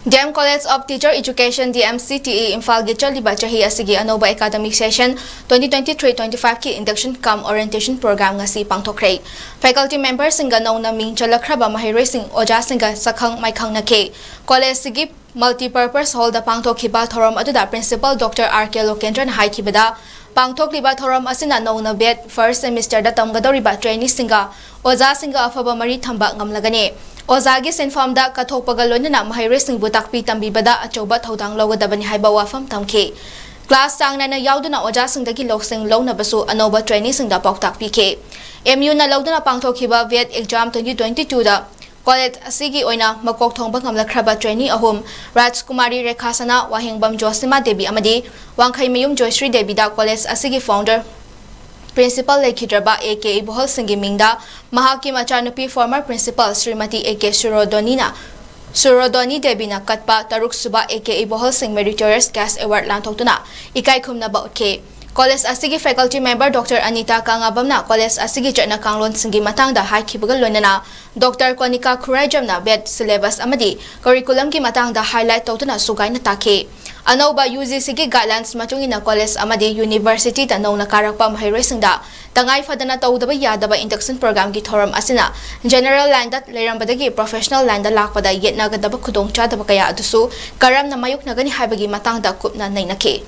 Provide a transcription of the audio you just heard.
DM College of Teacher Education DMCTE Imphal gi chaliba chahi asigi anoba academic session 2023-25 ki induction cum orientation program ngasi pangthokre. Faculty members singa nauna ming chalakraba mahiroi sing oja singa sakhang maikhang nake. College sigi multi-purpose hall da pangthokhiba thorom aduda principal Dr. 𝐃𝐌𝐂𝐓𝐄 haikibada pangthokliba thorom asina nauna bet first semester da tamgadoriba trainee singa oja singa afaba mari thamba ngamlagani. Ozagi senfam da kathokpaga loinana mahiroi singbu takpi tambibada achoba thodang logadabani haiba wafam tamke. Class sangnana yauduna oja singdagi loksing launabasu anoba trainee singda pauktak pike. MU na lauduna pangthokhiba vet exam 2022 da college asigi oina makok thongba ngamlakraba trainee ahum Rajkumari Rekhasana Wahingbam Josima Devi amadi Wangkhaimayum Joyshri Devi da college asigi founder Principal Lekhidraba 𝐾𝐒 𝐒𝐒𝐒 Mingda Mahaki Machanupi former Principal Srimati 𝐾𝐒 Surodoni Debina Katpa Taruk Suba 𝐾𝐒 𝐒𝐒𝐒 Meritorious Guest Award Lantoktuna 𝐼𝐾𝐌𝐂𝐓𝐄 𝐒𝐒𝐒 College asigi faculty member Dr. Anita Kangabamna college asigi chana kanglon singi matangda haikhibaga loinana Dr. 𝐃𝐌𝐂𝐓𝐄 𝐒𝐒𝐒 bed syllabus amadi curriculum ki matangda highlight tawtuna sugaina take anoba UGC gi guidelines matungina college amadi university ta nongna karakpa mahiroi singda tangai fadana tawdaba yadaba induction program gi thoram asina general line da lerambadagi professional line da lakpada yetnagadaba khudong chadaba kaya adusu karamna mayuknagani haibagi matangda kupna nainake